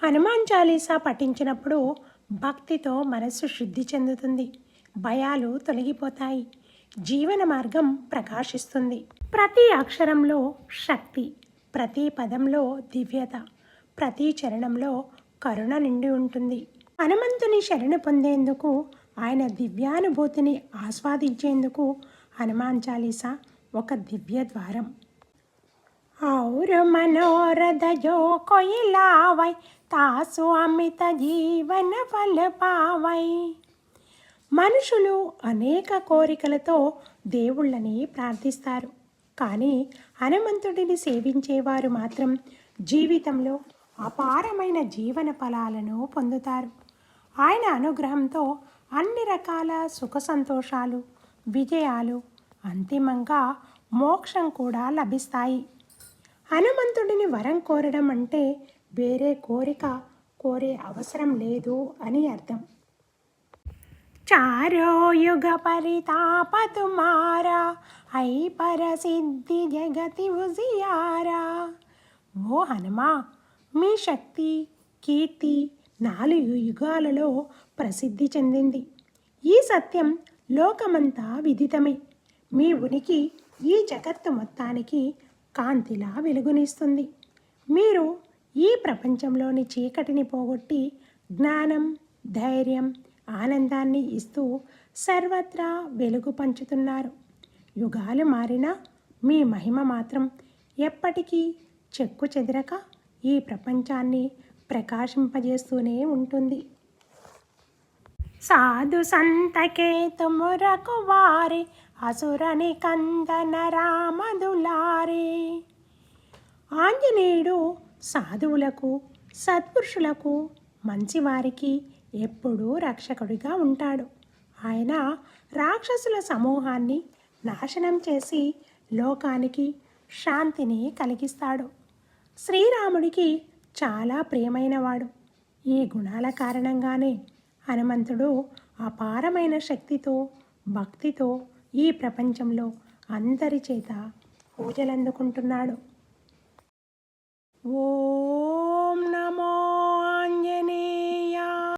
హనుమాన్ చాలీసా పఠించినప్పుడు భక్తితో మనస్సు శుద్ధి చెందుతుంది, భయాలు తొలగిపోతాయి, జీవన మార్గం ప్రకాశిస్తుంది. ప్రతి అక్షరంలో శక్తి, ప్రతి పదంలో దివ్యత, ప్రతి చరణంలో కరుణ నిండి ఉంటుంది. హనుమంతుని శరణు పొందేందుకు, ఆయన దివ్యానుభూతిని ఆస్వాదించేందుకు హనుమాన్ చాలీసా ఒక దివ్య ద్వారం. और मनोरथ जो कोई लावै तासु अमित జీవన ఫల పావై. మనుషులు అనేక కోరికలతో దేవుళ్ళని ప్రార్థిస్తారు, కానీ హనుమంతుడిని సేవించేవారు మాత్రం జీవితంలో అపారమైన జీవన ఫలాలను పొందుతారు. ఆయన అనుగ్రహంతో అన్ని రకాల సుఖ సంతోషాలు, విజయాలు, అంతిమంగా మోక్షం కూడా లభిస్తాయి. హనుమంతుడిని వరం కోరడం అంటే వేరే కోరిక కోరే అవసరం లేదు అని అర్థం. చారో యుగ పరితాప తుమారా ఐ పరసిద్ధి జగతి ఉజియారా. ఓ హనుమా, మీ శక్తి, కీర్తి 4 యుగాలలో ప్రసిద్ధి చెందింది. ఈ సత్యం లోకమంతా విదితమే. మీ ఉనికి ఈ జగత్తు మొత్తానికి కాంతిలా వెలుగునిస్తుంది. మీరు ఈ ప్రపంచంలోని చీకటిని పోగొట్టి జ్ఞానం, ధైర్యం, ఆనందాన్ని ఇస్తూ సర్వత్రా వెలుగు పంచుతున్నారు. యుగాలు మారినా మీ మహిమ మాత్రం ఎప్పటికీ చెక్కు చెదరక ఈ ప్రపంచాన్ని ప్రకాశింపజేస్తూనే ఉంటుంది. సాధు సంతకే తుమురకు వారే అసురని కందన రామదులారే. ఆంజనేయుడు సాధువులకు, సత్పురుషులకు, మంచివారికి ఎప్పుడూ రక్షకుడిగా ఉంటాడు. ఆయన రాక్షసుల సమూహాన్ని నాశనం చేసి లోకానికి శాంతిని కలిగిస్తాడు. శ్రీరాముడికి చాలా ప్రియమైనవాడు. ఈ గుణాల కారణంగానే హనుమంతుడు అపారమైన శక్తితో, భక్తితో ఈ ప్రపంచంలో అందరి చేత పూజలందుకుంటున్నాడు. ఓ